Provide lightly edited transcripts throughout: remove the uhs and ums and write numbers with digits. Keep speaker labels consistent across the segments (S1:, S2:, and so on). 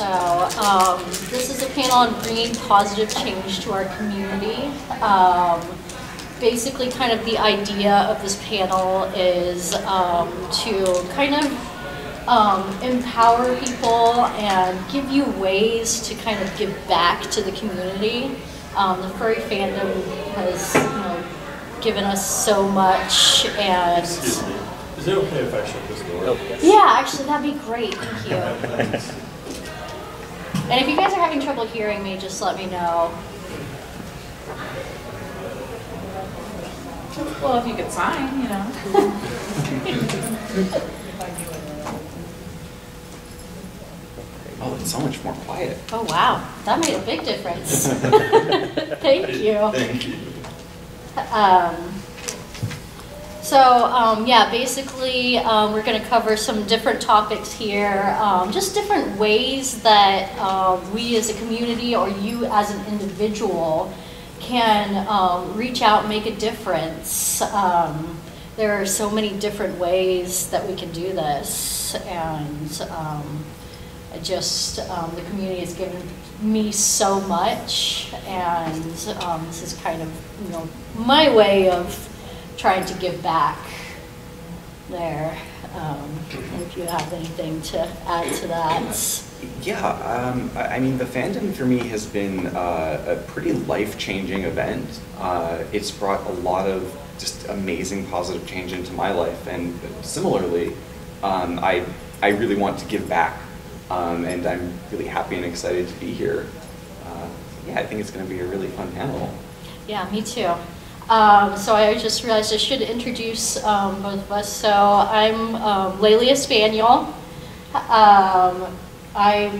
S1: So this is a panel on bringing positive change to our community. Basically, kind of the idea of this panel is to kind of empower people and give you ways to kind of give back to the community. The furry fandom has, given us so much, and
S2: excuse me. Is it okay if I shut this door?
S1: Oh, yes. Yeah, actually, that'd be great. Thank you. And if you guys are having trouble hearing me, just let me know.
S3: Well, if you could sign,
S4: Oh, it's so much more quiet.
S1: Oh, wow. That made a big difference. Thank you.
S2: Thank you.
S1: Yeah, basically, we're going to cover some different topics here, just different ways that we as a community or you as an individual can reach out and make a difference. There are so many different ways that we can do this, and the community has given me so much, and this is kind of, my way of trying to give back there. If you have anything to add to that.
S4: Yeah, I mean, the fandom for me has been a pretty life-changing event. It's brought a lot of just amazing positive change into my life, and similarly, I really want to give back, and I'm really happy and excited to be here. Yeah, I think it's going to be a really fun panel.
S1: Yeah, me too. So I just realized I should introduce both of us. So I'm Leilia Spaniel. I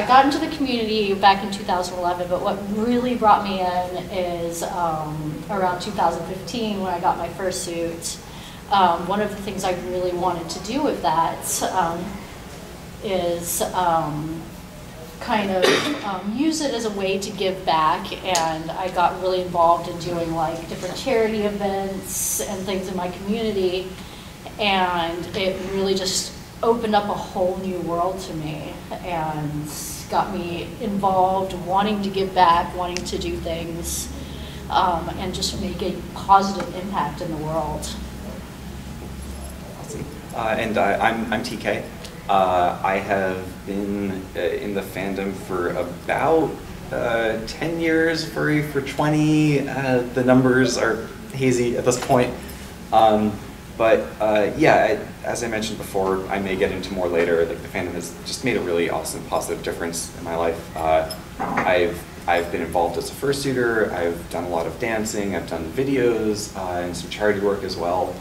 S1: got into the community back in 2011, but what really brought me in is around 2015 when I got my fursuit. One of the things I really wanted to do with that is kind of use it as a way to give back, and I got really involved in doing like different charity events and things in my community, and it really just opened up a whole new world to me and got me involved, wanting to give back, wanting to do things, and just make a positive impact in the world.
S4: Awesome. And I'm TK. I have been in the fandom for about 10 years, Furry for 20. The numbers are hazy at this point. Yeah, as I mentioned before, I may get into more later, like the fandom has just made a really awesome, positive difference in my life. I've been involved as a fursuiter, I've done a lot of dancing, I've done videos, and some charity work as well.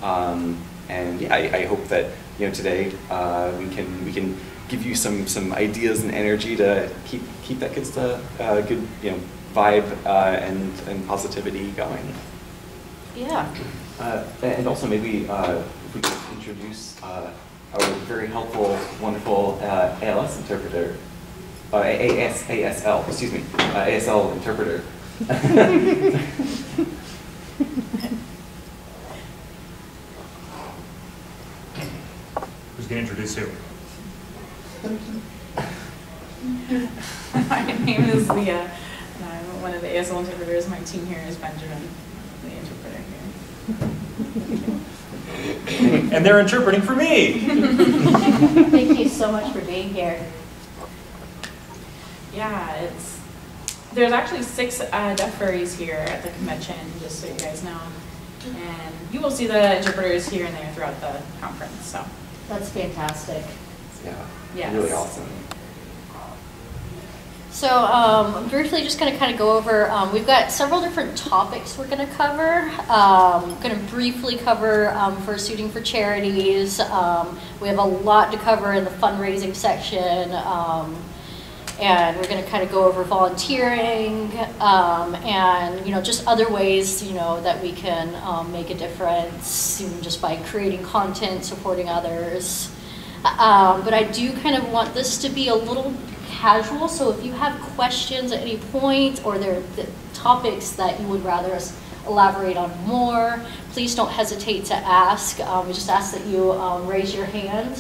S4: And yeah, I hope that today we can give you some ideas and energy to keep that good vibe and positivity going.
S1: Yeah.
S4: And also maybe if we could introduce our very helpful, wonderful ALS interpreter, ASL, excuse me, ASL interpreter.
S2: Who's going to introduce you?
S3: My name is Leah, and I'm one of the ASL interpreters. My team here is Benjamin, the interpreter here.
S2: And they're interpreting for me!
S1: Thank you so much for being here.
S3: Yeah, there's actually 6 deaf furries here at the convention, just so you guys know. And you will see the interpreters here and there throughout the conference. So
S1: that's fantastic.
S4: Yeah,
S3: yes.
S4: Really awesome.
S1: So I'm briefly just going to kind of go over, we've got several different topics we're going to cover. I'm going to briefly cover fursuiting for charities. We have a lot to cover in the fundraising section. And we're going to kind of go over volunteering and just other ways that we can make a difference just by creating content, supporting others. But I do kind of want this to be a little casual, so if you have questions at any point or there are topics that you would rather us elaborate on more, please don't hesitate to ask. We just ask that you raise your hand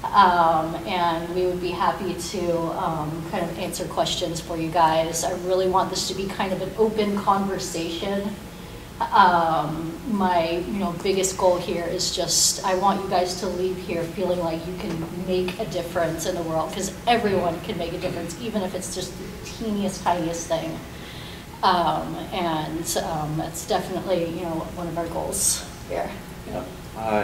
S1: And we would be happy to kind of answer questions for you guys. I really want this to be kind of an open conversation. My biggest goal here is just I want you guys to leave here feeling like you can make a difference in the world, because everyone can make a difference, even if it's just the teeniest, tiniest thing. And that's definitely one of our goals here.
S4: Yeah.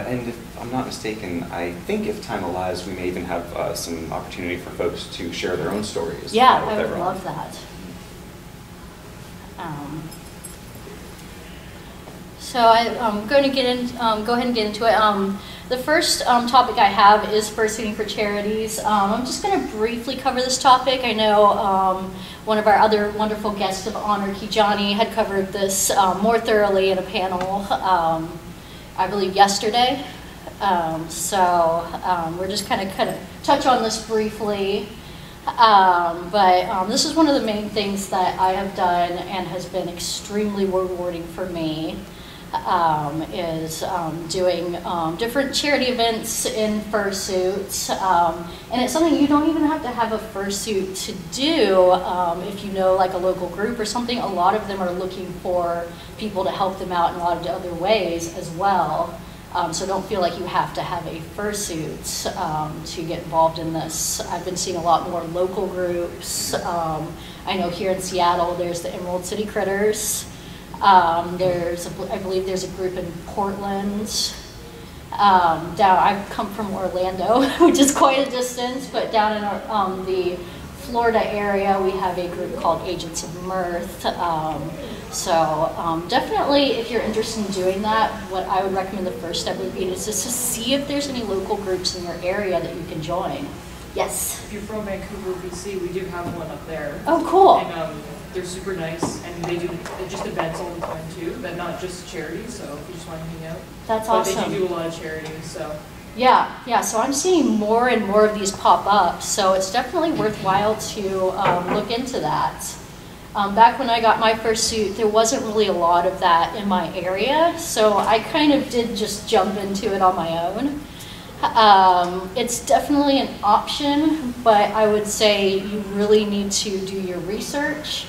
S4: And if I'm not mistaken, I think if time allows, we may even have some opportunity for folks to share their own stories.
S1: Yeah, I would love that. So I'm going to go ahead and get into it. The first topic I have is fursuiting for charities. I'm just going to briefly cover this topic. I know one of our other wonderful guests of honor, Kijani, had covered this more thoroughly in a panel, I believe yesterday. So we're just kind of touch on this briefly. But this is one of the main things that I have done and has been extremely rewarding for me. Is doing different charity events in fursuits, and it's something you don't even have to have a fursuit to do. If you know, like a local group or something, a lot of them are looking for people to help them out in a lot of other ways as well. So don't feel like you have to have a fursuit to get involved in this. I've been seeing a lot more local groups. I know here in Seattle, there's the Emerald City Critters. I believe there's a group in Portland. I've come from Orlando, which is quite a distance, but down in the Florida area, we have a group called Agents of Mirth. So definitely, if you're interested in doing that, what I would recommend the first step would be is just to see if there's any local groups in your area that you can join. Yes?
S5: If you're from Vancouver, BC, we do have one up there.
S1: Oh, cool.
S5: And they're super nice, and they do just events all the time too, but not just charities, so if you just want to hang out.
S1: That's awesome.
S5: But they do a lot of charities, so.
S1: Yeah, so I'm seeing more and more of these pop up, so it's definitely worthwhile to look into that. Back when I got my fursuit, there wasn't really a lot of that in my area, so I kind of did just jump into it on my own. It's definitely an option, but I would say you really need to do your research,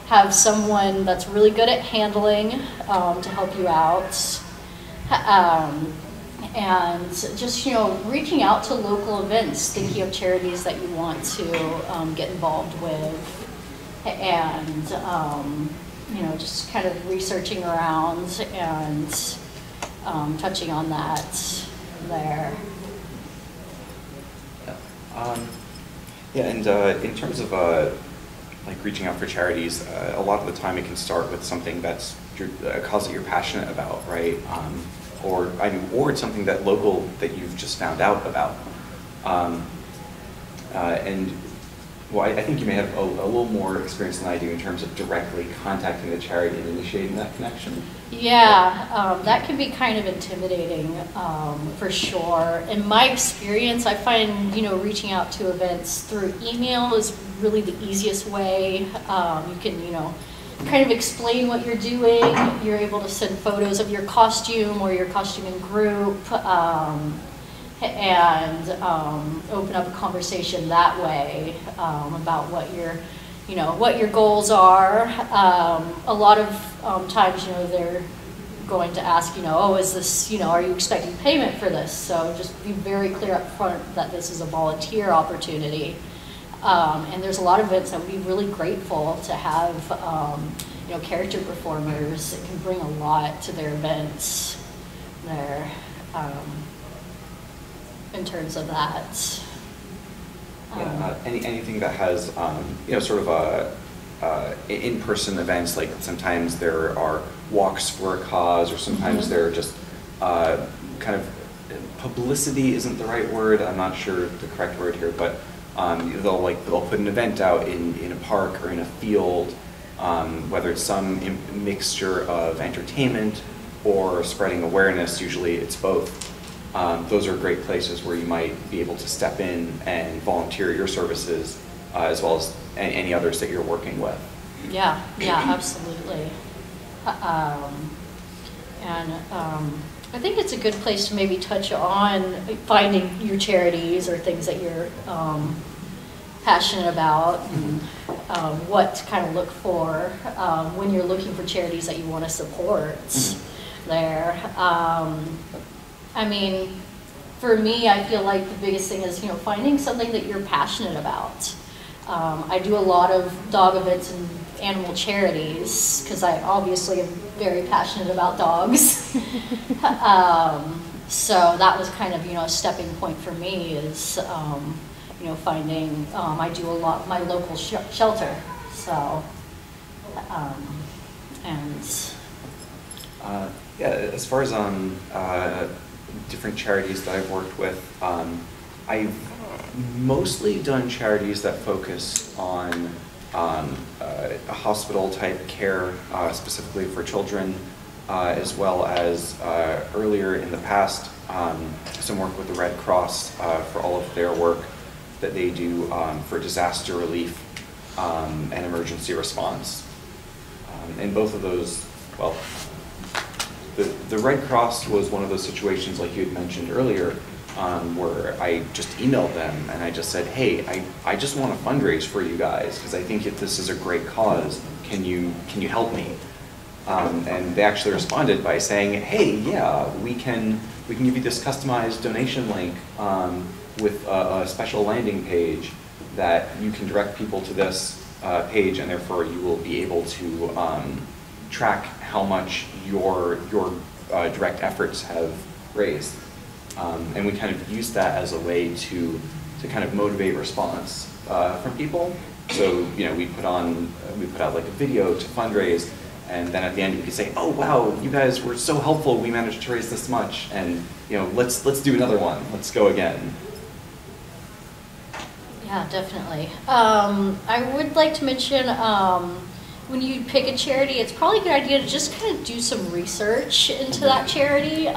S1: have someone that's really good at handling to help you out, and just reaching out to local events, thinking of charities that you want to get involved with, and just kind of researching around and touching on that there.
S4: And in terms of like reaching out for charities, a lot of the time it can start with something that's a cause that you're passionate about, right? Or it's something that you've just found out about. And well, I think you may have a little more experience than I do in terms of directly contacting the charity and initiating that connection.
S1: Yeah, that can be kind of intimidating for sure. In my experience, I find reaching out to events through email is really the easiest way. You can kind of explain what you're doing. You're able to send photos of your costume or your costuming group. And open up a conversation that way about what your goals are. A lot of times, they're going to ask, oh, is this, are you expecting payment for this? So just be very clear up front that this is a volunteer opportunity. And there's a lot of events that would be really grateful to have, character performers. It can bring a lot to their events there. In terms of that.
S4: Anything that has, sort of in-person events, like sometimes there are walks for a cause, or sometimes there are just kind of, publicity isn't the right word, I'm not sure the correct word here, but they'll put an event out in a park or in a field, whether it's some mixture of entertainment or spreading awareness. Usually it's both. Those are great places where you might be able to step in and volunteer your services, as well as any others that you're working with. Yeah,
S1: absolutely. I think it's a good place to maybe touch on finding your charities or things that you're passionate about, and what to kind of look for when you're looking for charities that you want to support there. I mean, for me, I feel like the biggest thing is, finding something that you're passionate about. I do a lot of dog events and animal charities because I obviously am very passionate about dogs. So that was kind of, a stepping point for me is, finding, I do a lot, my local shelter, so,
S4: yeah, as far as different charities that I've worked with, I've mostly done charities that focus on a hospital type care, specifically for children, as well as earlier in the past, some work with the Red Cross for all of their work that they do for disaster relief and emergency response. And both of those, well, the Red Cross was one of those situations like you had mentioned earlier, where I just emailed them and I just said, hey, I just want to fundraise for you guys because I think this is a great cause. Can you help me? And they actually responded by saying, hey, yeah, we can give you this customized donation link with a special landing page that you can direct people to this page, and therefore you will be able to track how much your direct efforts have raised. And we kind of use that as a way to kind of motivate response from people. So we put out like a video to fundraise, and then at the end we could say, oh wow, you guys were so helpful, we managed to raise this much, and let's do another one, let's go again.
S1: Yeah, definitely. I would like to mention, when you pick a charity, it's probably a good idea to just kind of do some research into that charity.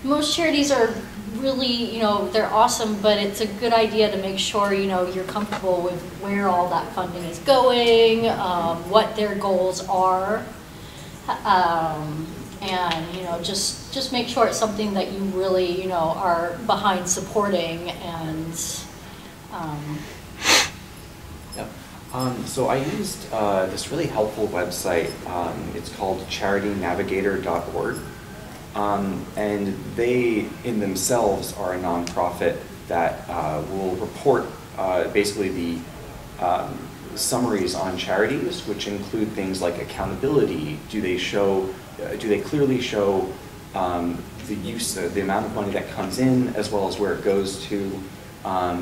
S1: Most charities are really, they're awesome, but it's a good idea to make sure, you're comfortable with where all that funding is going, what their goals are, and, just make sure it's something that you really, are behind supporting and,
S4: Yep. So I used this really helpful website. It's called charitynavigator.org. And they, in themselves, are a nonprofit that will report basically the summaries on charities, which include things like accountability. Do they clearly show the amount of money that comes in as well as where it goes to?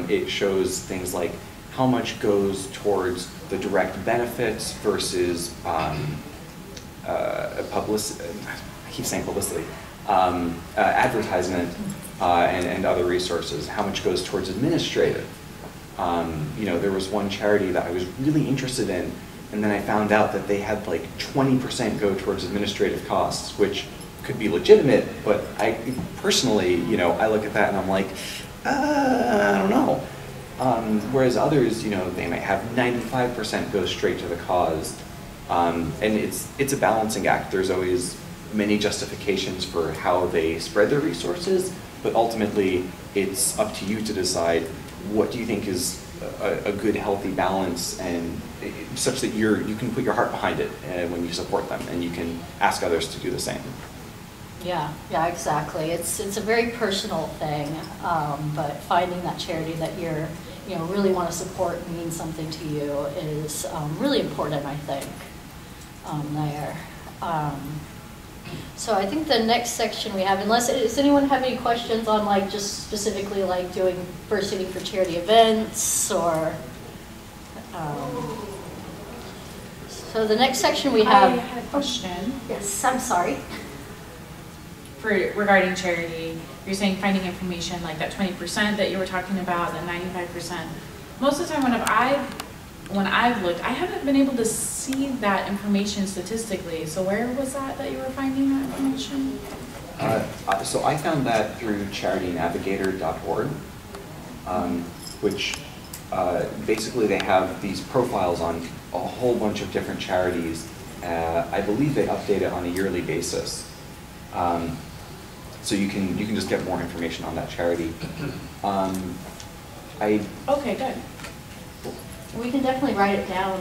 S4: It shows things like how much goes towards the direct benefits versus publicity. I keep saying publicity. Advertisement and other resources. How much goes towards administrative? There was one charity that I was really interested in, and then I found out that they had like 20% go towards administrative costs, which could be legitimate, but I personally, I look at that and I'm like, I don't know. Whereas others, they might have 95% go straight to the cause. And it's a balancing act. There's always many justifications for how they spread their resources, but ultimately it's up to you to decide what do you think is a good, healthy balance, and such that you can put your heart behind it when you support them, and you can ask others to do the same.
S1: Yeah, exactly. It's a very personal thing, but finding that charity that you're really want to support and means something to you is really important, I think. There. So I think the next section we have, does anyone have any questions on just specifically doing fursuiting for charity events or? So the next section we have.
S3: I had a question.
S1: Yes, I'm sorry.
S3: Regarding charity, you're saying finding information like that 20% that you were talking about, the 95%. Most of the time when I've looked, I haven't been able to see that information statistically. So where was that you were finding that information?
S4: So I found that through charitynavigator.org, which basically they have these profiles on a whole bunch of different charities. I believe they update it on a yearly basis. so you can just get more information on that charity.
S3: Okay, good.
S1: We can definitely write it down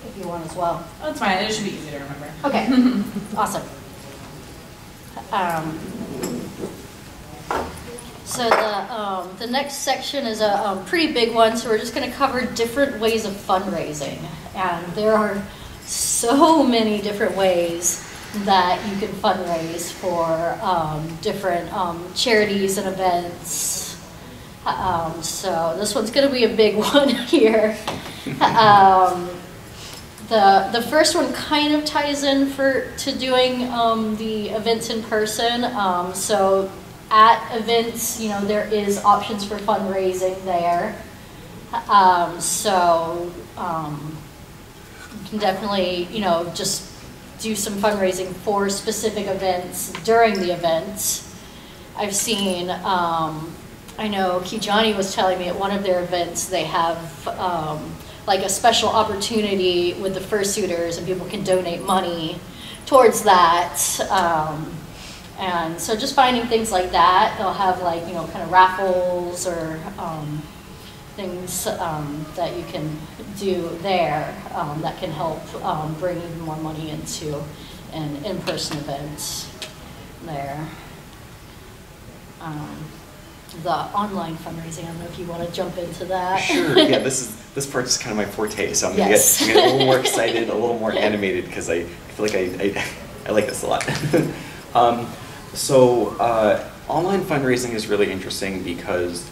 S1: if you want as well.
S3: Oh, that's fine. It should be easy to remember.
S1: Okay, awesome. So the next section is a pretty big one, so we're just going to cover different ways of fundraising. And there are so many different ways that you can fundraise for different charities and events. So this one's going to be a big one here. The first one kind of ties in to doing the events in person. So at events, there is options for fundraising there. You can definitely, just do some fundraising for specific events during the events. I've seen, I know Kitwana was telling me at one of their events they have like a special opportunity with the fursuiters, and people can donate money towards that. And so just finding things like that. They'll have like, kind of raffles or things that you can do there that can help bring even more money into an in-person event there. The online fundraising, I don't know if you want to jump into that.
S4: Sure, yeah, this part is kind of my forte, so I'm going to get a little more excited, a little more animated, because I feel like I like this a lot. Online fundraising is really interesting because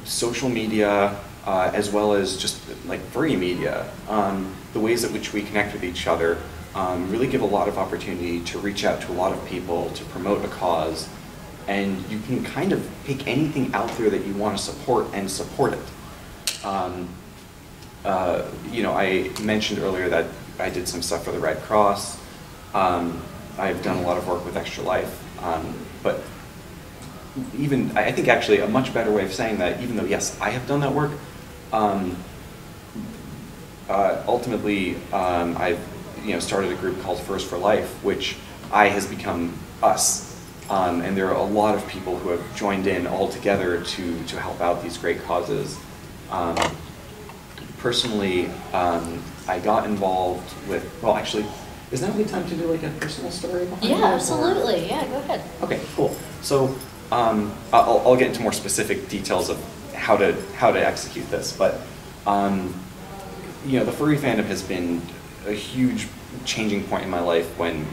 S4: social media, as well as just like furry media, the ways in which we connect with each other really give a lot of opportunity to reach out to a lot of people, to promote a cause, and you can kind of pick anything out there that you want to support and support it. I mentioned earlier that I did some stuff for the Red Cross. I've done a lot of work with Extra Life, but I think actually a much better way of saying that, even though yes, I have done that work, ultimately I've started a group called First for Life, which has become us. And there are a lot of people who have joined in all together to help out these great causes. Personally, I got involved with, well actually, is now a good time to do like a personal story behind it?
S1: Yeah, absolutely. Yeah, go ahead.
S4: Okay, cool. So I'll get into more specific details of how to execute this, but the furry fandom has been a huge changing point in my life when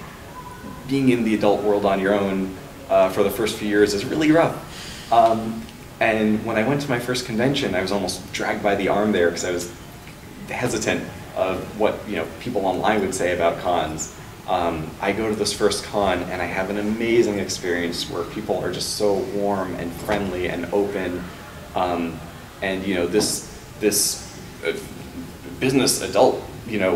S4: being in the adult world on your own for the first few years is really rough. And when I went to my first convention, I was almost dragged by the arm there because I was hesitant of what people online would say about cons. I go to this first con and I have an amazing experience where people are just so warm and friendly and open, and this business adult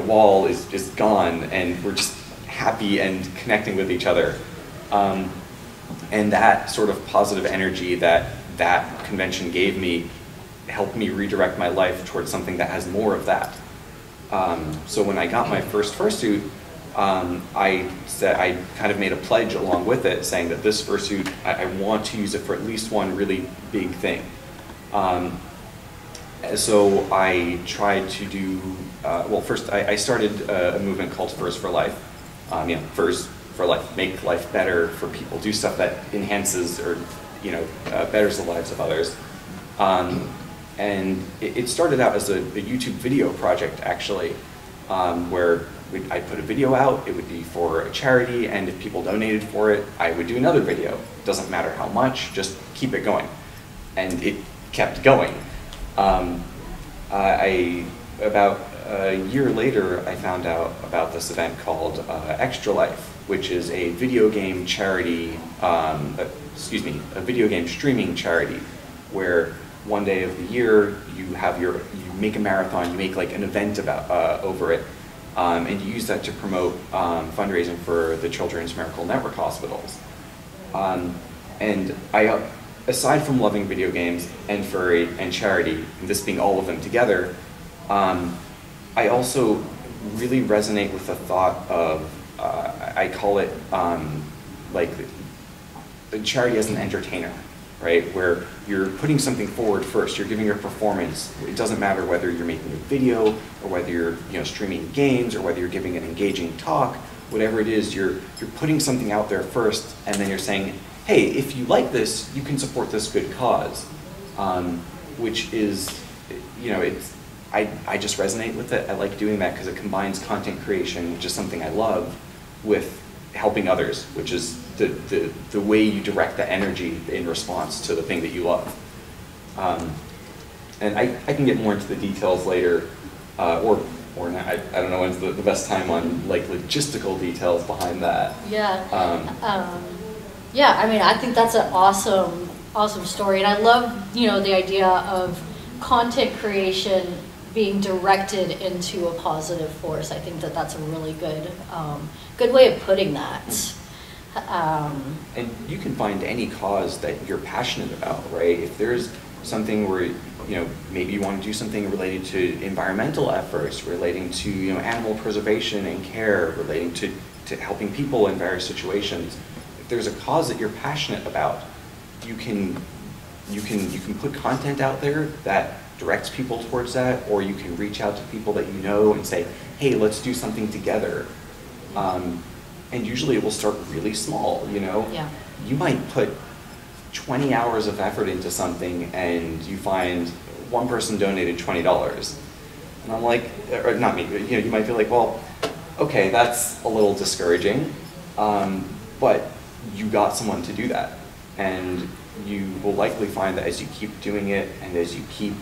S4: wall is gone, and we're just happy and connecting with each other. And that sort of positive energy that convention gave me helped me redirect my life towards something that has more of that. So when I got my first fursuit, I kind of made a pledge along with it, saying that this fursuit, I want to use it for at least one really big thing. So I tried to do, well first I started a movement called Furs for Life. Furs for Life, make life better for people, do stuff that enhances or betters the lives of others. And it started out as a YouTube video project actually, where I'd put a video out, it would be for a charity, and if people donated for it, I would do another video. Doesn't matter how much, just keep it going. And it kept going. About a year later, I found out about this event called Extra Life, which is a video game charity, a video game streaming charity, where one day of the year you make a marathon, you make like an event over it, and you use that to promote fundraising for the Children's Miracle Network hospitals. And I, aside from loving video games and furry and charity, and this being all of them together, I also really resonate with the thought of, I call it like charity as an entertainer, right? Where you're putting something forward first, you're giving your performance. It doesn't matter whether you're making a video or whether you're streaming games or whether you're giving an engaging talk, whatever it is, you're putting something out there first, and then you're saying, hey, if you like this, you can support this good cause, which is, I just resonate with it. I like doing that because it combines content creation, which is something I love, with helping others, which is the way you direct the energy in response to the thing that you love. And I can get more into the details later, or not. I don't know when's the best time on like logistical details behind that.
S1: Yeah. Yeah, I mean, I think that's an awesome story, and I love, the idea of content creation being directed into a positive force. I think that's a really good way of putting that.
S4: And you can find any cause that you're passionate about, right? If there's something where maybe you want to do something related to environmental efforts, relating to animal preservation and care, relating to helping people in various situations. If there's a cause that you're passionate about, you can put content out there that directs people towards that, or you can reach out to people that you know and say, hey, let's do something together. And usually it will start really small,
S1: Yeah.
S4: You might put 20 hours of effort into something and you find one person donated $20. And I'm like, or not me, but you might feel like, well, okay, that's a little discouraging, but you got someone to do that. And you will likely find that as you keep doing it and as you keep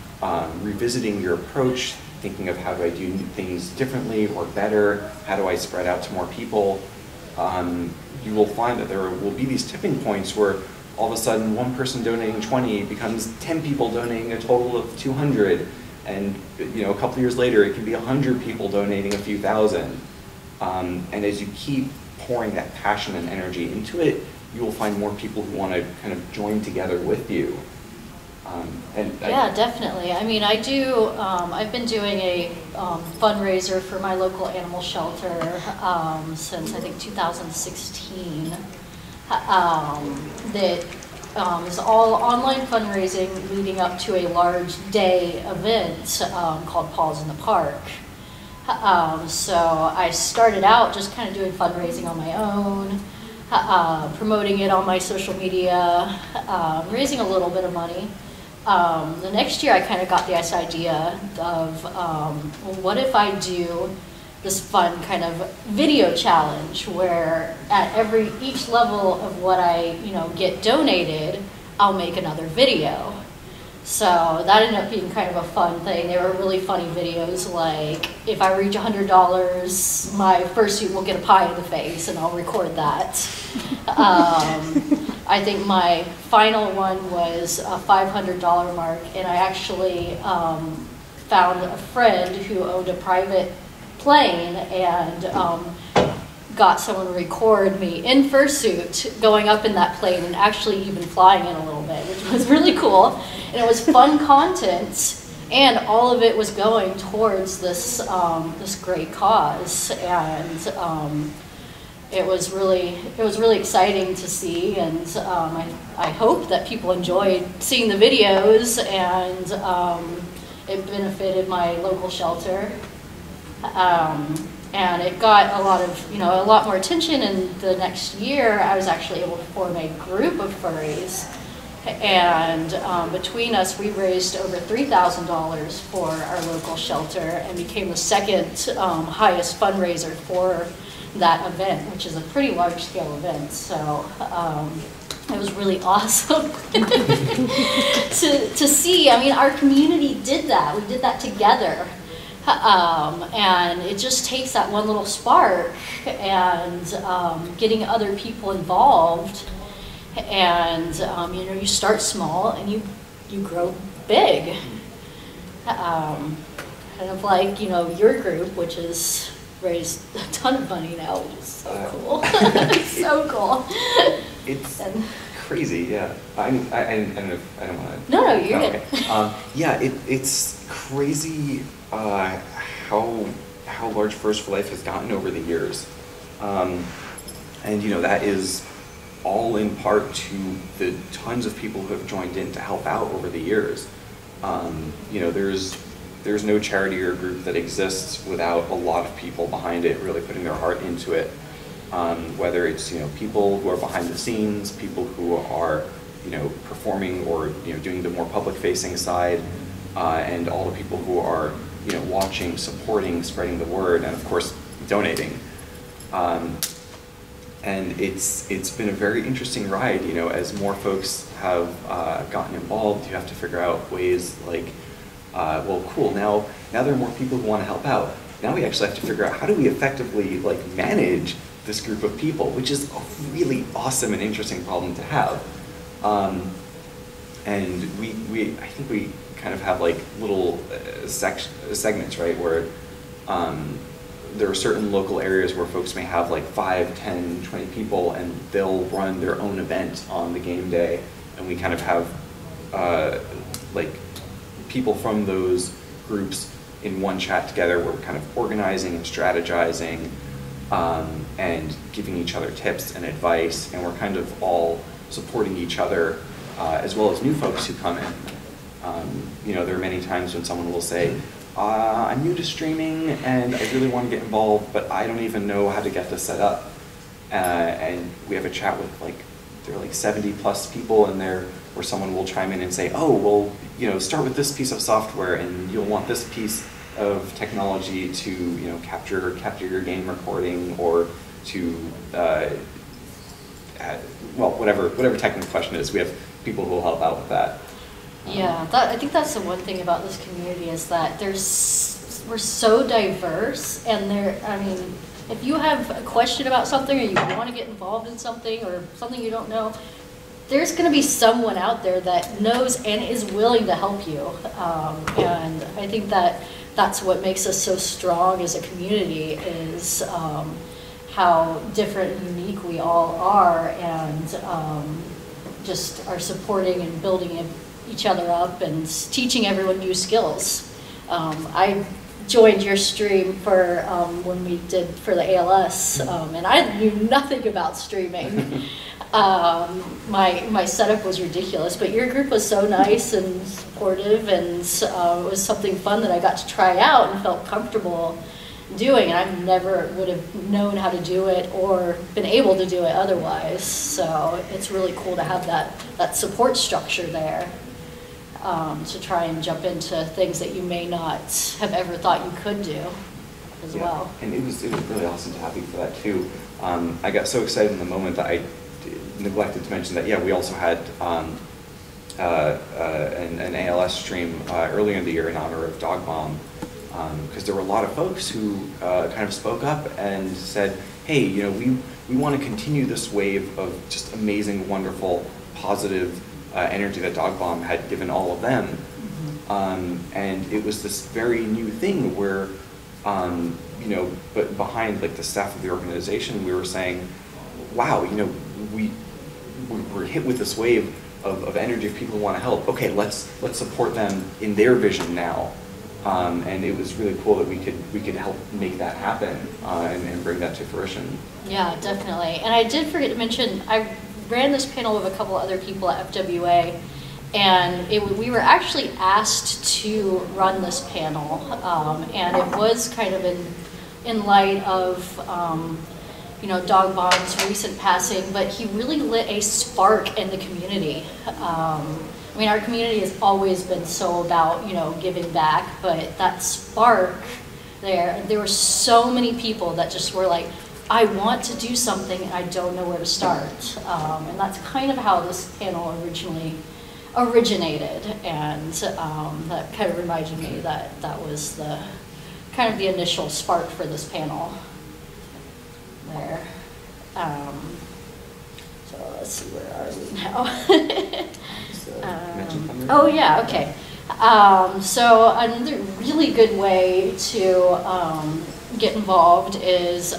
S4: revisiting your approach, thinking of how do I do things differently or better, how do I spread out to more people, you will find that there will be these tipping points where all of a sudden one person donating 20 becomes 10 people donating a total of 200, and a couple years later it can be 100 people donating a few thousand. And as you keep pouring that passion and energy into it, you will find more people who want to kind of join together with you.
S1: Yeah, definitely. I mean, I've been doing a fundraiser for my local animal shelter since I think 2016. That is all online fundraising leading up to a large day event called Paws in the Park. So I started out just kind of doing fundraising on my own, promoting it on my social media, raising a little bit of money. The next year I kind of got this idea of, well, what if I do this fun kind of video challenge where at each level of what I get donated, I'll make another video. So that ended up being kind of a fun thing. They were really funny videos, like if I reach $100, my fursuit will get a pie in the face, and I'll record that. I think my final one was a $500 mark, and I actually found a friend who owned a private plane and got someone to record me in fursuit going up in that plane and actually even flying it a little bit, which was really cool. And it was fun content, and all of it was going towards this this great cause, and it was really exciting to see, and I hope that people enjoyed seeing the videos, and it benefited my local shelter. And it got a lot more attention. And the next year, I was actually able to form a group of furries, and between us, we raised over $3,000 for our local shelter, and became the second highest fundraiser for that event, which is a pretty large-scale event. So it was really awesome to see. I mean, our community did that. We did that together. And it just takes that one little spark and getting other people involved, and you start small and you grow big. Kind of like your group, which has raised a ton of money now, which is so cool. It's so cool.
S4: It's crazy, yeah. I don't know. I don't want to.
S1: No, you're good.
S4: Okay. Yeah, it's crazy. How large Furs for Life has gotten over the years, and that is all in part to the tons of people who have joined in to help out over the years. You know, there's no charity or group that exists without a lot of people behind it really putting their heart into it. Whether it's, you know, people who are behind the scenes, people who are, you know, performing or, you know, doing the more public-facing side, and all the people who are, you know, watching, supporting, spreading the word, and of course, donating. And it's been a very interesting ride, you know, as more folks have gotten involved. You have to figure out ways like, well, cool, now there are more people who want to help out. Now we actually have to figure out how do we effectively like manage this group of people, which is a really awesome and interesting problem to have. And I think we kind of have like little segments, right, where there are certain local areas where folks may have like 5, 10, 20 people, and they'll run their own event on the game day, and we kind of have like people from those groups in one chat together where we're kind of organizing and strategizing and giving each other tips and advice, and we're kind of all supporting each other as well as new folks who come in. You know, there are many times when someone will say, I'm new to streaming and I really want to get involved, but I don't even know how to get this set up. And we have a chat with like, there are like 70 plus people in there where someone will chime in and say, oh, well, you know, start with this piece of software and you'll want this piece of technology to, you know, capture your game recording, or to, well, whatever technical question is, we have people who will help out with that.
S1: Yeah, I think that's the one thing about this community is that we're so diverse, and I mean, if you have a question about something or you want to get involved in something or something you don't know, there's going to be someone out there that knows and is willing to help you. And I think that's what makes us so strong as a community is how different and unique we all are, and just are supporting and building each other up and teaching everyone new skills. I joined your stream for when we did for the ALS, and I knew nothing about streaming. My setup was ridiculous, but your group was so nice and supportive, and it was something fun that I got to try out and felt comfortable doing, and I never would have known how to do it or been able to do it otherwise. So it's really cool to have that support structure there. To try and jump into things that you may not have ever thought you could do as well. And it was
S4: really awesome to have you for that too. I got so excited in the moment that I neglected to mention that, yeah, we also had an ALS stream earlier in the year in honor of Dog Bomb, because there were a lot of folks who kind of spoke up and said, hey, you know, we want to continue this wave of just amazing, wonderful, positive energy that Dog Bomb had given all of them. Mm-hmm. And it was this very new thing where, you know, but behind like the staff of the organization, we were saying, wow, you know, we're hit with this wave of energy of people who want to help. Okay, let's support them in their vision now. And it was really cool that we could help make that happen and bring that to fruition.
S1: Yeah, definitely. And I did forget to mention, I ran this panel with a couple other people at FWA, and we were actually asked to run this panel, and it was kind of in light of you know, Dog Bomb's recent passing, but he really lit a spark in the community. I mean, our community has always been so about, you know, giving back, but that spark there were so many people that just were like, I want to do something and I don't know where to start. And that's kind of how this panel originally originated, and that kind of reminded me that was the kind of the initial spark for this panel there. So let's see, where are we now? Oh yeah, okay. So another really good way to get involved is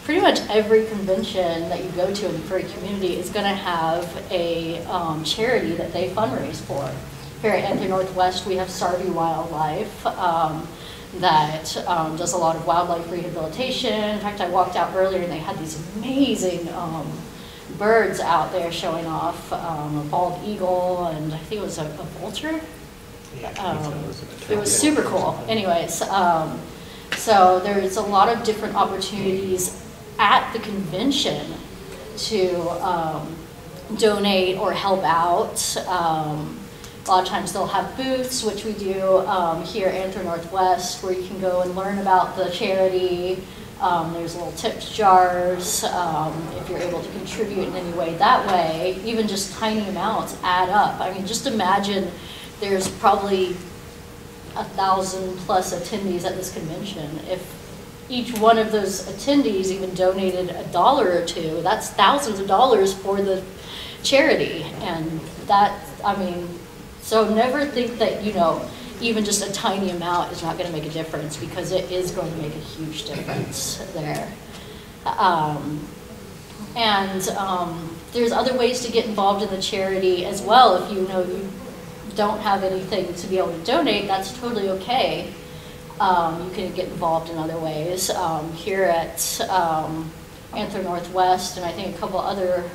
S1: pretty much every convention that you go to in the furry community is going to have a charity that they fundraise for. Here at Anthro Northwest, we have Sarvey Wildlife that does a lot of wildlife rehabilitation. In fact, I walked out earlier and they had these amazing birds out there showing off, a bald eagle, and I think it was a vulture. It was super cool. Anyways, so there's a lot of different opportunities at the convention to donate or help out. A lot of times they'll have booths, which we do here at Anthro Northwest, where you can go and learn about the charity. There's little tips jars if you're able to contribute in any way that way. Even just tiny amounts add up. I mean, just imagine there's probably 1,000 plus attendees at this convention. If each one of those attendees even donated $1 or $2, that's thousands of dollars for the charity. And that, I mean, so never think that, you know, even just a tiny amount is not going to make a difference, because it is going to make a huge difference there. There's other ways to get involved in the charity as well. If you know you don't have anything to be able to donate, that's totally okay. You can get involved in other ways. Here at Anthro Northwest, and I think a couple other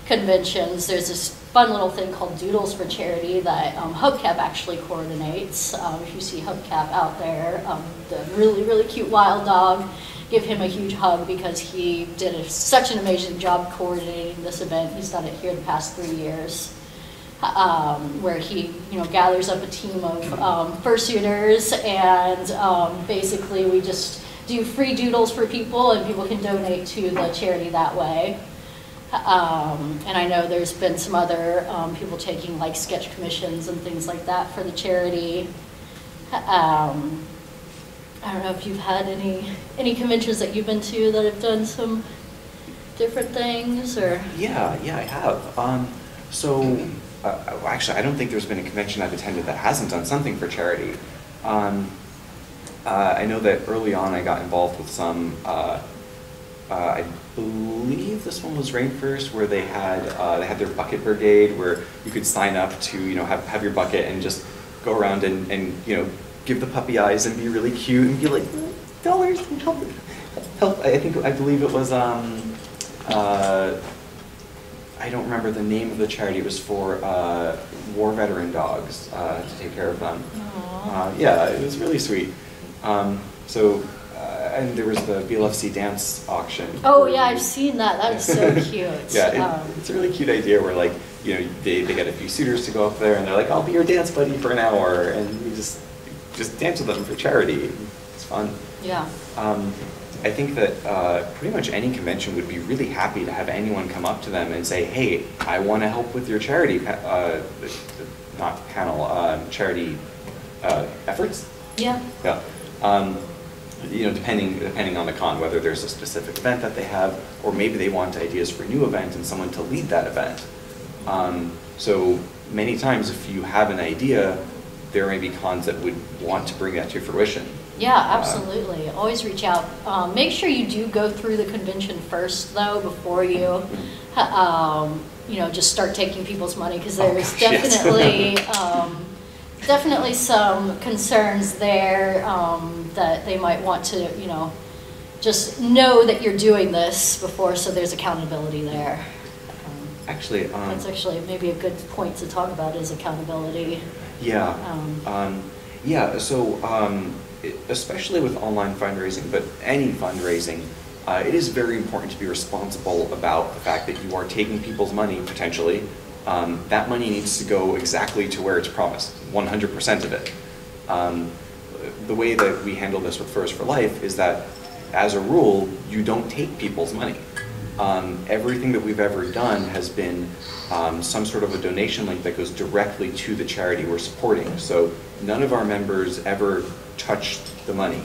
S1: conventions, there's this fun little thing called Doodles for Charity that Hubcap actually coordinates. If you see Hubcap out there, the really, really cute wild dog, give him a huge hug, because he did such an amazing job coordinating this event. He's done it here the past 3 years, where he, you know, gathers up a team of fursuiters, and basically we just do free doodles for people, and people can donate to the charity that way. And I know there's been some other people taking like sketch commissions and things like that for the charity. I don't know if you've had any conventions that you've been to that have done some different things, or?
S4: Yeah, I have. Actually, I don't think there's been a convention I've attended that hasn't done something for charity. I know that early on I got involved with some, I believe this one was Rainforest, where they had their bucket brigade, where you could sign up to, you know, have your bucket and just go around and you know, give the puppy eyes and be really cute and be like, dollars and help. I believe it was I don't remember the name of the charity. It was for war veteran dogs to take care of them. Yeah, it was really sweet. And there was the Pfc Dance Auction.
S1: Oh yeah, I've seen that. That is so cute.
S4: Yeah, it's a really cute idea where, like, you know, they get a few suitors to go up there, and they're like, I'll be your dance buddy for an hour, and you just dance with them for charity. It's fun.
S1: Yeah.
S4: I think that pretty much any convention would be really happy to have anyone come up to them and say, hey, I want to help with your charity, not panel, charity efforts.
S1: Yeah.
S4: Yeah. You know, depending on the con, whether there's a specific event that they have, or maybe they want ideas for a new event and someone to lead that event. So many times, if you have an idea, there may be cons that would want to bring that to fruition.
S1: Yeah, absolutely. Always reach out. Make sure you do go through the convention first, though, before you, you know, just start taking people's money, because there's definitely definitely some concerns there that they might want to, you know, just know that you're doing this before, so there's accountability there.
S4: Actually,
S1: that's actually maybe a good point to talk about, is accountability.
S4: Yeah. Yeah. So, especially with online fundraising, but any fundraising, it is very important to be responsible about the fact that you are taking people's money, potentially. That money needs to go exactly to where it's promised, 100% of it. The way that we handle this with Furs for Life is that, as a rule, you don't take people's money. Everything that we've ever done has been some sort of a donation link that goes directly to the charity we're supporting. So none of our members ever touched the money.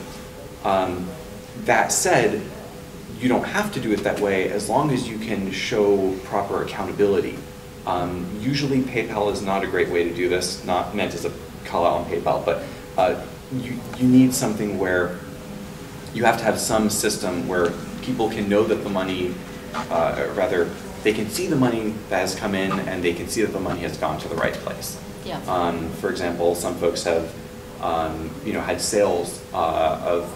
S4: That said, you don't have to do it that way as long as you can show proper accountability. Usually PayPal is not a great way to do this, not meant as a call out on PayPal, but you need something where you have to have some system where people can know that the money, rather, they can see the money that has come in, and they can see that the money has gone to the right place.
S1: Yeah.
S4: For example, some folks have, you know, had sales of,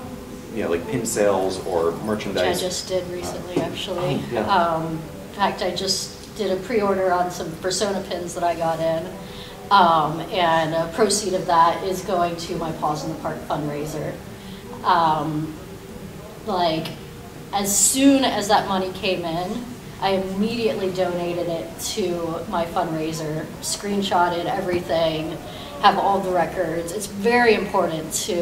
S4: you know, like pin sales or merchandise.
S1: Which I just did recently, actually.
S4: Yeah.
S1: fact, I just did a pre-order on some Persona pins that I got in. And a proceed of that is going to my Paws in the Park fundraiser. Like, as soon as that money came in, I immediately donated it to my fundraiser, screenshotted everything, have all the records. It's very important to,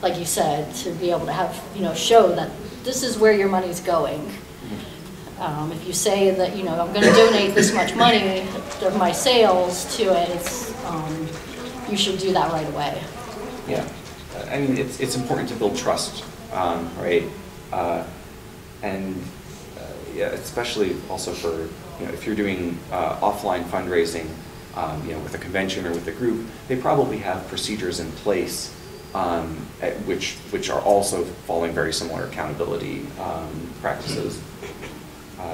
S1: like you said, to be able to have, you know, show that this is where your money's going. If you say that, you know, I'm going to donate this much money of my sales to it, it's, you should do that right away.
S4: Yeah, I mean, it's important to build trust, right? Yeah, especially also for, you know, if you're doing offline fundraising, you know, with a convention or with a group, they probably have procedures in place which are also following very similar accountability practices.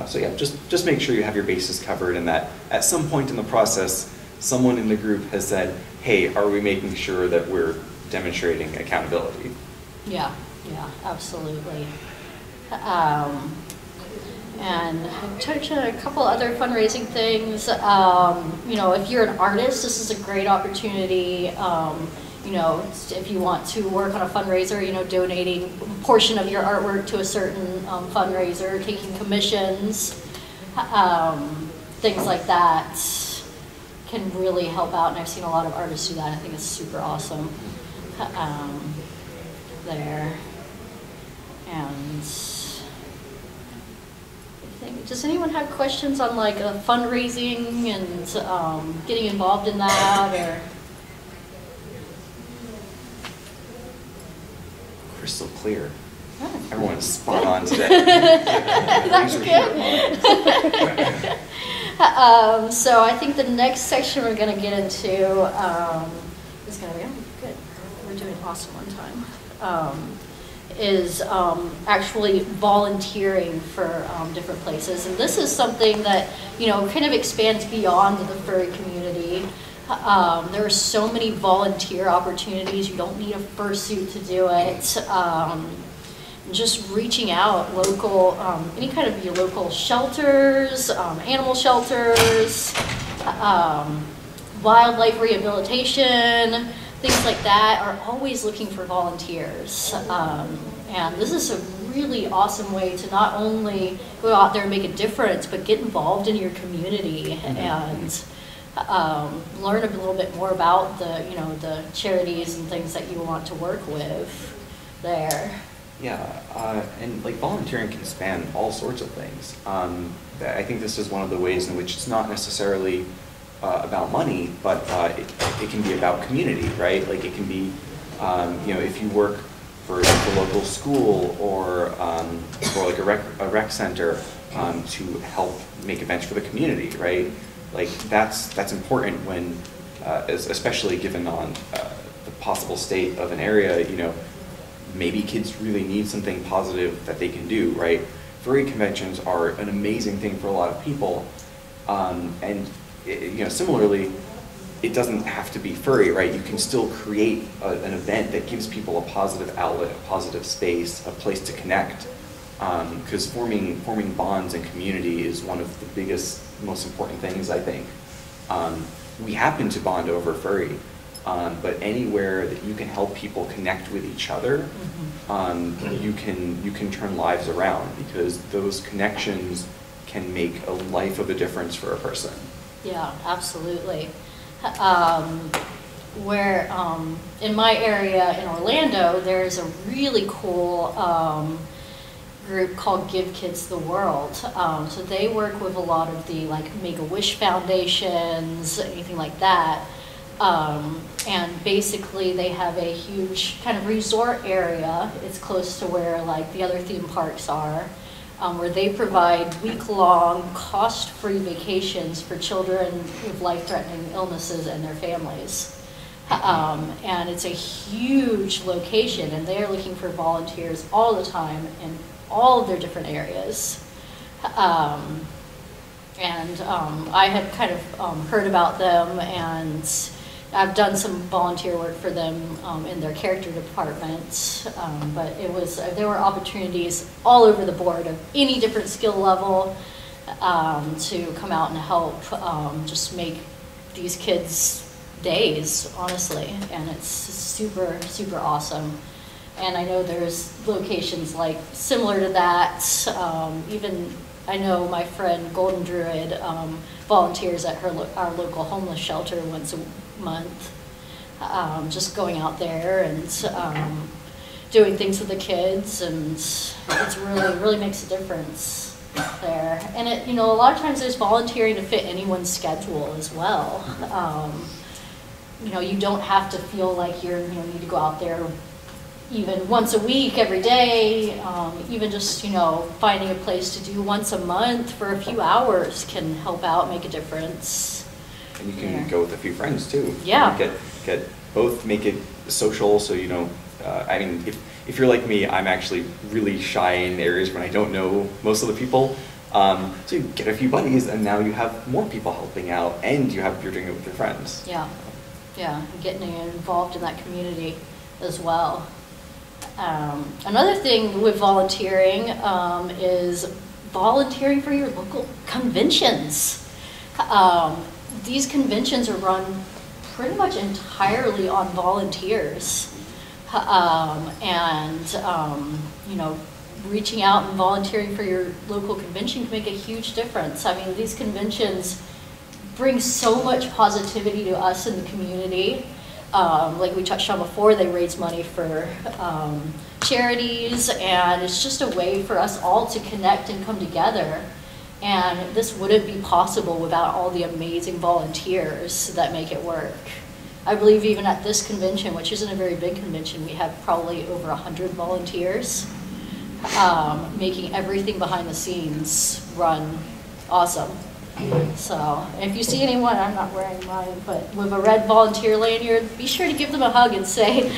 S4: So yeah, just make sure you have your bases covered, and that at some point in the process, someone in the group has said, hey, are we making sure that we're demonstrating accountability?
S1: Yeah, absolutely. And I've touched on a couple other fundraising things. You know, if you're an artist, this is a great opportunity. You know, if you want to work on a fundraiser, you know, donating a portion of your artwork to a certain fundraiser, taking commissions, things like that can really help out. And I've seen a lot of artists do that. I think it's super awesome there. And does anyone have questions on like fundraising and getting involved in that, or?
S4: Crystal clear.
S1: Oh.
S4: Everyone's spot on today.
S1: That's good. So I think the next section we're going to get into is going to be, oh, good, we're doing awesome on time, is actually volunteering for different places. And this is something that, you know, kind of expands beyond the furry community. There are so many volunteer opportunities. You don't need a fursuit to do it. Just reaching out, local, any kind of your local shelters, animal shelters, wildlife rehabilitation, things like that are always looking for volunteers. And this is a really awesome way to not only go out there and make a difference, but get involved in your community and learn a little bit more about the, you know, the charities and things that you want to work with there.
S4: Yeah, and like volunteering can span all sorts of things. I think this is one of the ways in which it's not necessarily about money, but it can be about community, right? Like it can be, you know, if you work for the local school or like a rec center to help make events for the community, right? Like that's important when, especially given on the possible state of an area, you know, maybe kids really need something positive that they can do, right? Furry conventions are an amazing thing for a lot of people, and you know, similarly, it doesn't have to be furry, right? You can still create an event that gives people a positive outlet, a positive space, a place to connect, because forming bonds and community is one of the biggest, most important things, I think. We happen to bond over furry, but anywhere that you can help people connect with each other, you can turn lives around, because those connections can make a life of a difference for a person.
S1: Yeah, absolutely. Where in my area in Orlando, there's a really cool group called Give Kids the World. So they work with a lot of the like Make-A-Wish foundations, anything like that. And basically they have a huge kind of resort area. It's close to where like the other theme parks are, where they provide week-long cost-free vacations for children with life-threatening illnesses and their families. And it's a huge location, and they're looking for volunteers all the time in all of their different areas. I had kind of heard about them, and I've done some volunteer work for them in their character department, but there were opportunities all over the board of any different skill level to come out and help just make these kids' days, honestly, and it's super, super awesome. And I know there's locations like similar to that. Even I know my friend Golden Druid volunteers at our local homeless shelter once a month, just going out there and doing things with the kids, and it's really makes a difference there. And it, a lot of times there's volunteering to fit anyone's schedule as well. You don't have to feel like you need to go out there even once a week, every day, even just, finding a place to do once a month for a few hours can help out, make a difference.
S4: And you can go with a few friends too.
S1: Yeah.
S4: Get both, make it social so you don't, I mean, if you're like me, I'm actually really shy in areas when I don't know most of the people. So you get a few buddies and now you have more people helping out and you're doing it with your friends. Yeah.
S1: Yeah, getting involved in that community as well. Another thing with volunteering is volunteering for your local conventions. These conventions are run pretty much entirely on volunteers. Reaching out and volunteering for your local convention can make a huge difference. I mean, these conventions bring so much positivity to us in the community. Like we touched on before, they raise money for charities, and it's just a way for us all to connect and come together. And this wouldn't be possible without all the amazing volunteers that make it work. I believe even at this convention, which isn't a very big convention, we have probably over 100 volunteers, making everything behind the scenes run awesome. So if you see anyone, I'm not wearing mine, but with a red volunteer lanyard, be sure to give them a hug and say,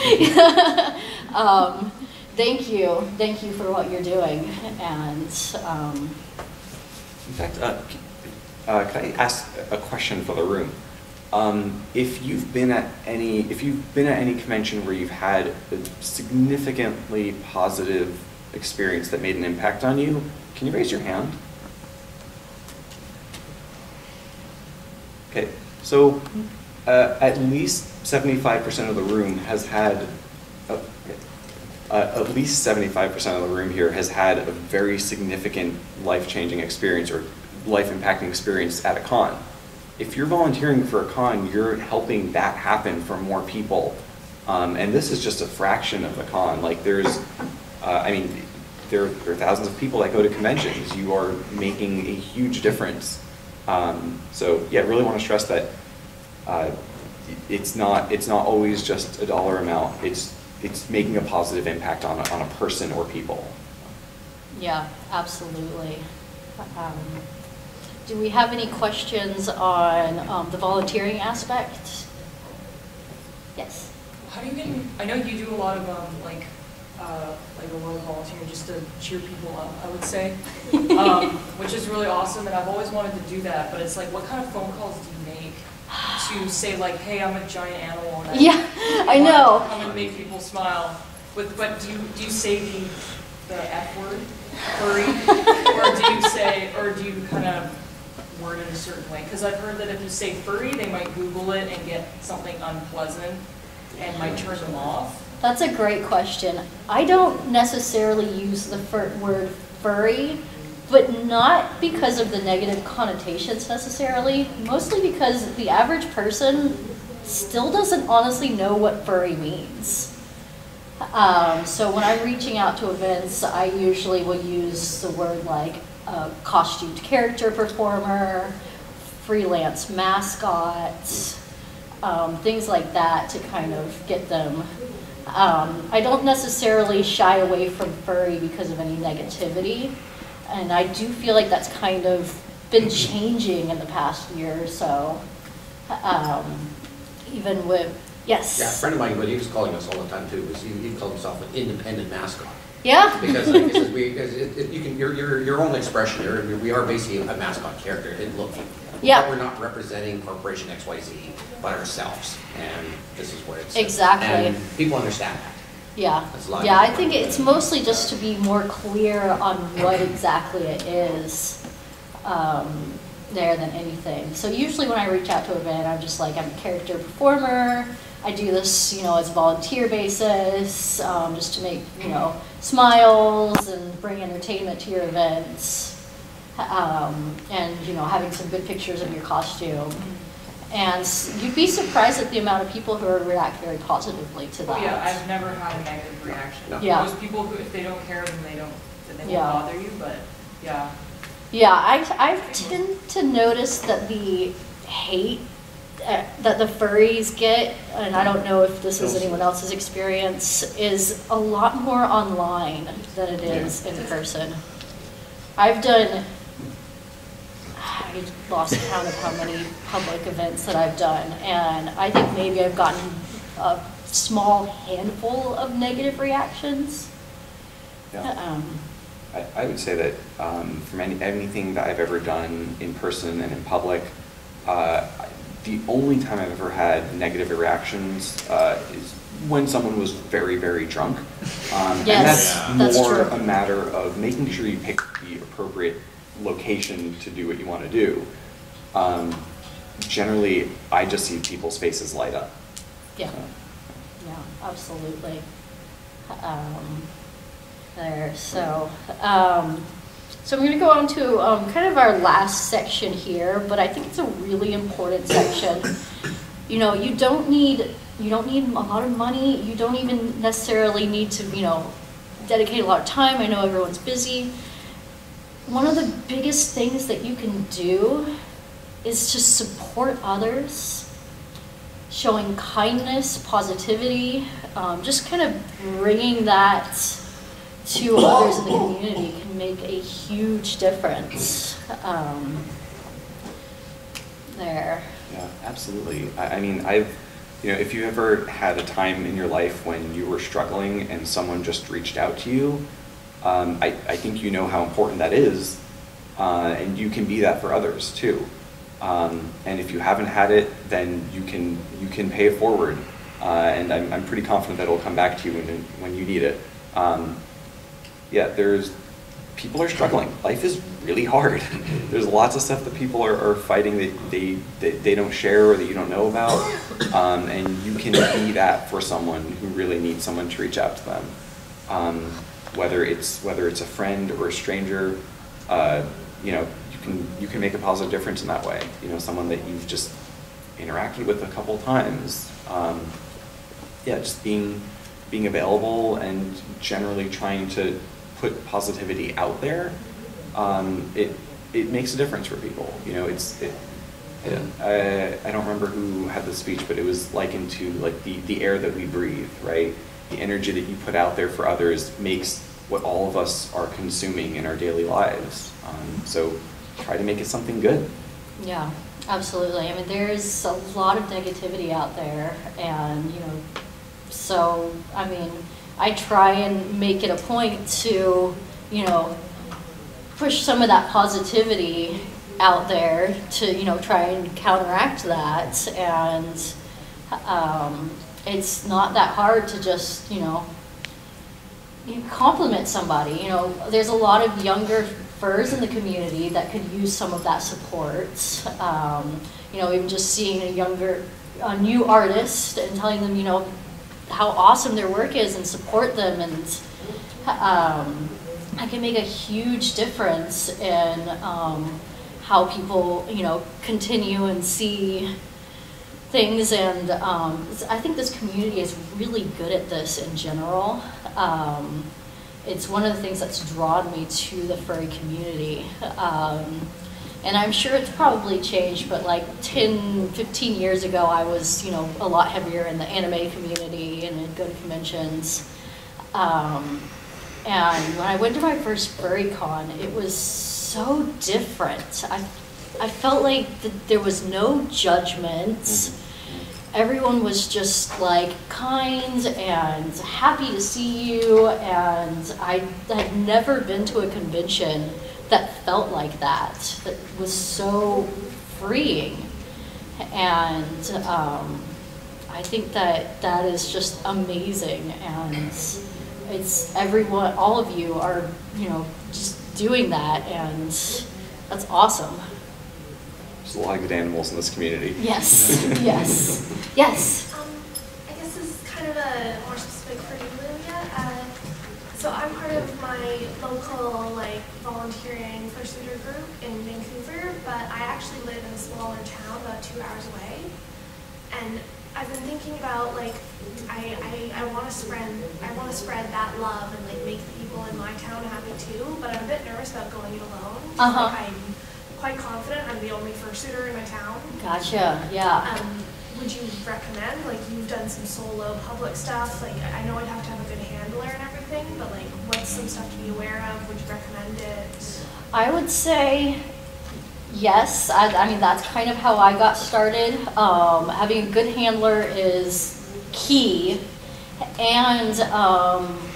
S1: thank you for what you're doing. And
S4: in fact, can I ask a question for the room? If you've been at any convention where you've had a significantly positive experience that made an impact on you, can you raise your hand? Okay, so at least 75% of the room has had, at least 75% of the room here has had a very significant life-changing experience or life-impacting experience at a con. If you're volunteering for a con, you're helping that happen for more people. And this is just a fraction of the con. Like there's, I mean, there are thousands of people that go to conventions. You are making a huge difference. So yeah, I really want to stress that it's not always just a dollar amount. It's making a positive impact on a person or people.
S1: Yeah, absolutely. Do we have any questions on the volunteering aspect? Yes.
S5: How do you get? I know you do a lot of like a little volunteering just to cheer people up, I would say, which is really awesome, and I've always wanted to do that. But it's like, what kind of phone calls do you make to say like, hey, I'm a giant animal, and I know. Come and make people smile. But do you say the F word, furry, or do you kind of word it a certain way? Because I've heard that if you say furry, they might Google it and get something unpleasant and might turn them off.
S1: That's a great question. I don't necessarily use the word furry, but not because of the negative connotations necessarily, mostly because the average person still doesn't honestly know what furry means. So when I'm reaching out to events, I usually will use the word like a costumed character performer, freelance mascot, things like that to kind of get them. I don't necessarily shy away from furry because of any negativity, and I do feel like that's kind of been changing in the past year or so. Even with, yes?
S6: Yeah, a friend of mine, but he was calling us all the time too, he called himself an independent mascot.
S1: Yeah.
S6: Because like, you're your own expression. We are basically a mascot character in looking.
S1: Yeah.
S6: But we're not representing Corporation XYZ, but ourselves. And this is what it's.
S1: Exactly.
S6: And people understand that.
S1: Yeah.
S6: That's a lot
S1: Yeah, I
S6: easier.
S1: think it's mostly just to be more clear on what exactly it is there than anything. So usually when I reach out to an event, I'm just like, I'm a character performer. I do this, you know, as a volunteer basis, just to make, you know, smiles and bring entertainment to your events. And, you know, having some good pictures of your costume. And you'd be surprised at the amount of people who react very positively to that.
S5: Oh yeah, I've never had a negative reaction.
S6: No.
S1: Yeah.
S5: Most people who, if they don't care, then they won't
S1: Yeah.
S5: bother you, but yeah.
S1: Yeah, I tend to notice that the hate that the furries get, and I don't know if this is anyone else's experience, is a lot more online than it is in person. I've done, I lost count of how many public events that I've done, and I think maybe I've gotten a small handful of negative reactions.
S4: Yeah. I would say that from anything that I've ever done in person and in public, the only time I've ever had negative reactions is when someone was very, very drunk.
S1: Yes,
S4: and that's more
S1: true.
S4: a matter of making sure you pick the appropriate location to do what you want to do. Generally, I just see people's faces light up.
S1: Yeah, yeah, absolutely. So I'm going to go on to kind of our last section here, but I think it's a really important section. You know, you don't need a lot of money. You don't even necessarily need to, you know, dedicate a lot of time. I know everyone's busy. One of the biggest things that you can do is to support others, showing kindness, positivity, just kind of bringing that to others in the community can make a huge difference there.
S4: Yeah, absolutely. I mean, you know, if you ever had a time in your life when you were struggling and someone just reached out to you, I think you know how important that is, and you can be that for others too. And if you haven't had it, then you can pay it forward, and I'm pretty confident that it'll come back to you when you need it. Yeah, people are struggling. Life is really hard. There's lots of stuff that people are fighting that they don't share or that you don't know about, and you can be that for someone who really needs someone to reach out to them. Whether it's a friend or a stranger, you know, you can make a positive difference in that way. You know, someone that you've just interacted with a couple times. Yeah, just being available and generally trying to put positivity out there, it makes a difference for people. You know, I don't remember who had the speech, but it was likened to like the air that we breathe, right? The energy that you put out there for others makes what all of us are consuming in our daily lives. So try to make it something good.
S1: Yeah, absolutely. I mean, there's a lot of negativity out there, and, you know, so, I mean, I try and make it a point to, you know, push some of that positivity out there to, you know, try and counteract that. And it's not that hard to just, you know, compliment somebody. You know, there's a lot of younger furs in the community that could use some of that support. You know, even just seeing a new artist and telling them, you know, how awesome their work is and support them, and I can make a huge difference in how people, you know, continue and see things. And I think this community is really good at this in general. It's one of the things that's drawn me to the furry community. And I'm sure it's probably changed, but like 10, 15 years ago, I was, you know, a lot heavier in the anime community and in good conventions. And when I went to my first furry con, it was so different. I felt like there was no judgment. everyone was just like kind and happy to see you, and I had never been to a convention that felt like that was so freeing. And I think that is just amazing, and it's everyone, all of you are, you know, just doing that, and that's awesome.
S4: There's a lot of good animals in this community.
S1: Yes, yes, yes.
S7: I guess this is kind of a more specific for you, Leilia. So I'm part of my local volunteering fursuiter group in Vancouver, but I actually live in a smaller town about 2 hours away. And I've been thinking about I want to spread that love and make the people in my town happy too. But I'm a bit nervous about going it alone. I'm quite confident I'm the only fursuiter in my town.
S1: Gotcha. Yeah.
S7: Would you recommend, you've done some solo public stuff, I know I'd have to have a good handler and everything, but what's some stuff to be aware of? Would you recommend it?
S1: I would say yes. I mean, that's kind of how I got started. Having a good handler is key, and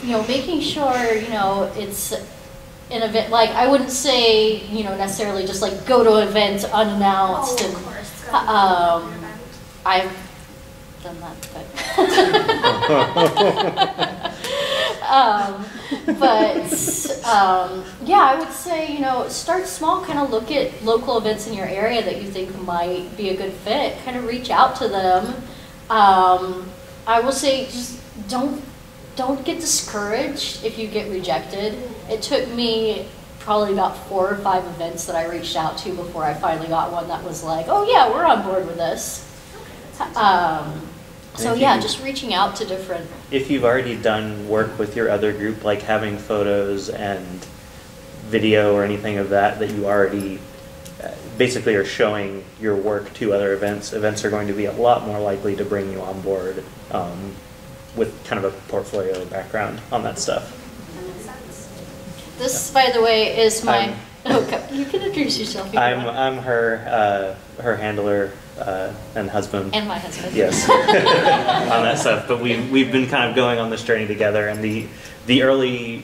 S1: you know, making sure, you know, it's an event. I wouldn't say, you know, necessarily just go to an event unannounced.
S7: Oh,
S1: and
S7: of course.
S1: I've done that, but yeah, I would say, you know, start small, kind of look at local events in your area that you think might be a good fit, kind of reach out to them. I will say, just don't get discouraged if you get rejected. It took me probably about 4 or 5 events that I reached out to before I finally got one that was like, oh yeah, we're on board with this. So yeah, just reaching out to different.
S8: If you've already done work with your other group, like having photos and video or anything of that you already basically are showing your work to other events are going to be a lot more likely to bring you on board with kind of a portfolio background on that stuff.
S1: This, by the way, is my. Okay, you can introduce yourself.
S8: I'm her handler and husband.
S1: And my husband.
S8: Yes, on that stuff. But we've been kind of going on this journey together, and the early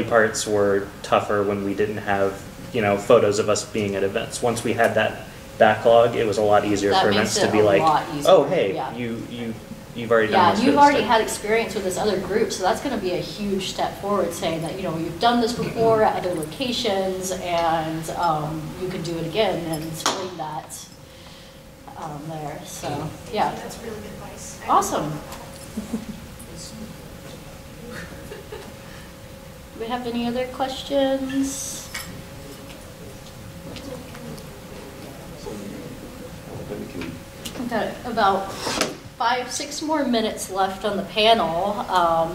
S8: parts were tougher when we didn't have, you know, photos of us being at events. Once we had that backlog, it was a lot easier for events to be like, oh hey, yeah. You've already done this.
S1: Yeah, you've already had experience with this other group, so that's going to be a huge step forward, saying that, you know, you've done this before at other locations, and you can do it again and bring that there. So yeah,
S7: that's really good advice.
S1: Awesome. Do we have any other questions? We've got about 5-6 more minutes left on the panel,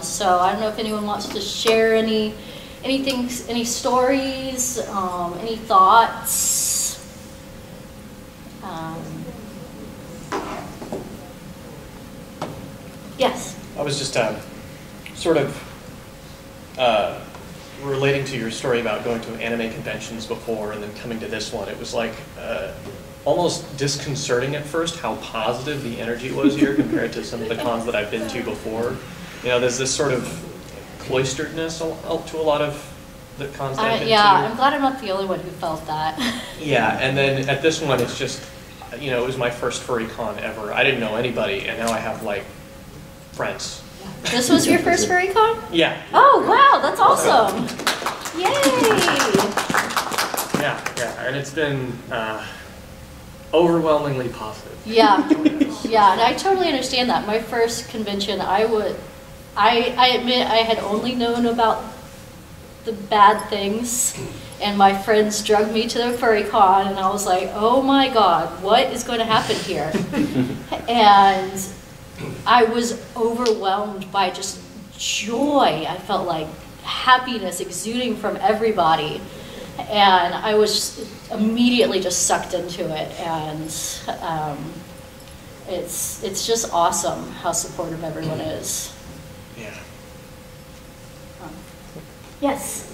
S1: so I don't know if anyone wants to share anything, any stories, any thoughts. Yes.
S9: I was just sort of relating to your story about going to anime conventions before and then coming to this one. It was like almost disconcerting at first how positive the energy was here compared to some of the cons that I've been to before. You know, there's this sort of cloisteredness to a lot of the cons that I've been to.
S1: Yeah, I'm glad I'm not the only one who felt that.
S9: Yeah, and then at this one it's just, you know, it was my first furry con ever. I didn't know anybody, and now I have like friends.
S1: This was your first furry con?
S9: Yeah.
S1: Oh wow, that's awesome! Yay!
S9: Yeah, and it's been overwhelmingly positive.
S1: Yeah, yeah, and I totally understand that. My first convention, I admit I had only known about the bad things, and my friends drugged me to the furry con, and I was like, oh my god, what is going to happen here? And I was overwhelmed by just joy. I felt like happiness exuding from everybody, and I was immediately just sucked into it, and it's just awesome how supportive everyone is.
S9: Yeah.
S1: Yes.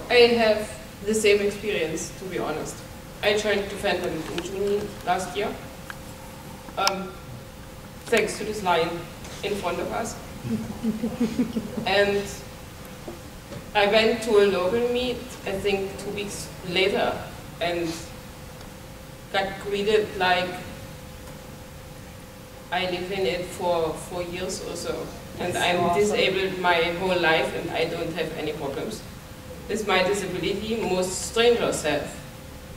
S10: I have the same experience, to be honest. I joined the Fandom in June last year. thanks to this lion in front of us. And I went to a local meet, I think 2 weeks later, and got greeted like I live in it for 4 years or so. And I'm
S1: awesome.
S10: disabled my whole life and I don't have any problems. With my disability, most strangers have.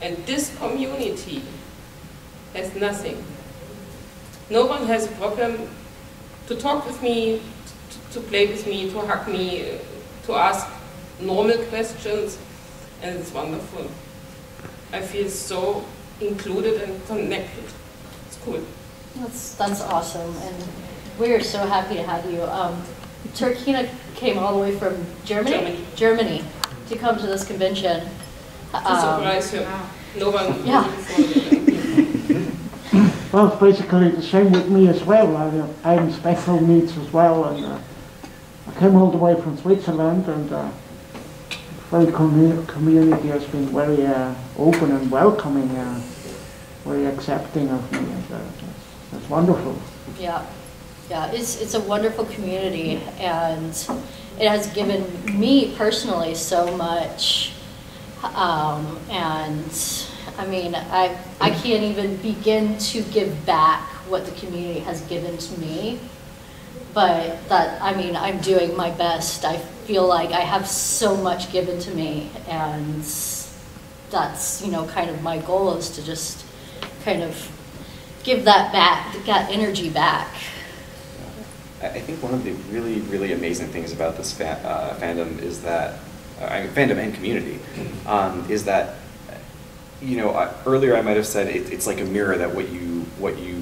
S10: And this community has nothing. No one has a problem to talk with me, to play with me, to hug me, to ask normal questions, and it's wonderful. I feel so included and connected. It's cool.
S1: That's awesome, and we are so happy to have you. Turkina came all the way from Germany to come to this convention.
S10: To surprise him.
S3: Wow.
S10: No one.
S1: Yeah.
S11: Well, it's basically the same with me as well. I'm special needs as well, and I came all the way from Switzerland, and the Furry community has been very open and welcoming, very accepting of me, and that's wonderful.
S1: Yeah, yeah, it's a wonderful community, and it has given me personally so much. And I mean, I can't even begin to give back what the community has given to me. But that, I mean, I'm doing my best. I feel like I have so much given to me, and that's, you know, kind of my goal is to just kind of give that back, that energy back.
S4: I think one of the really, really amazing things about this fandom is that, fandom and community, is that, you know, earlier I might have said it's like a mirror that what you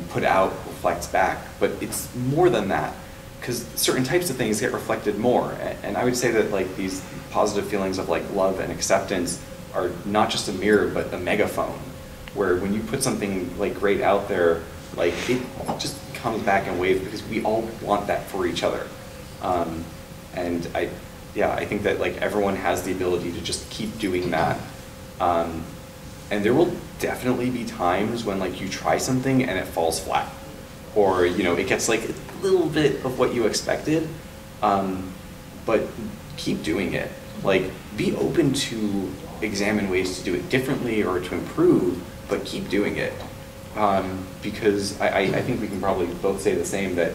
S4: put out reflects back, but it's more than that, because certain types of things get reflected more. And I would say that like these positive feelings of like love and acceptance are not just a mirror, but a megaphone, where when you put something like great out there, like it just comes back in waves, because we all want that for each other. And I think that like everyone has the ability to just keep doing that. And there will definitely be times when like you try something and it falls flat, or you know, it gets like a little bit of what you expected, but keep doing it. Like, be open to examine ways to do it differently or to improve, but keep doing it. Because I think we can probably both say the same, that,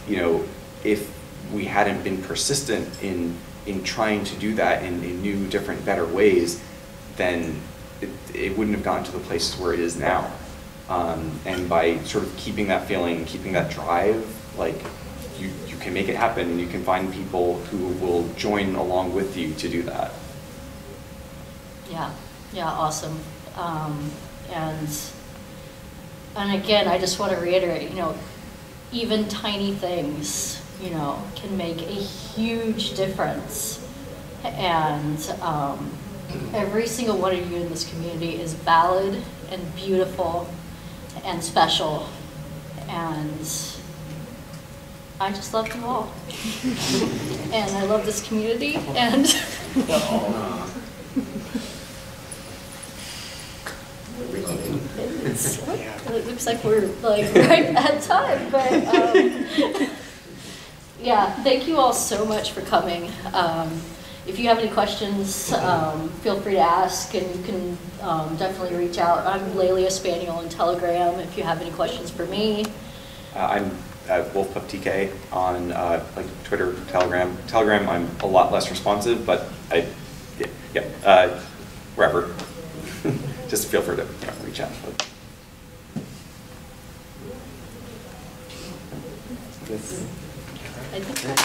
S4: you know, if we hadn't been persistent in trying to do that in new, different, better ways, then it wouldn't have gotten to the places where it is now. And by sort of keeping that feeling, keeping that drive, like, you can make it happen, and you can find people who will join along with you to do that.
S1: Yeah, awesome. And again, I just want to reiterate, you know, even tiny things, you know, can make a huge difference. And every single one of you in this community is valid and beautiful and special. And I just love you all. And I love this community, and it looks like we're like right at time, but yeah, thank you all so much for coming. If you have any questions, feel free to ask, and you can definitely reach out. I'm Leilia Spaniel on Telegram if you have any questions for me.
S4: I'm Wolfpup TK on like Twitter, Telegram. Telegram, I'm a lot less responsive, but wherever. Just feel free to reach out.
S1: I think that's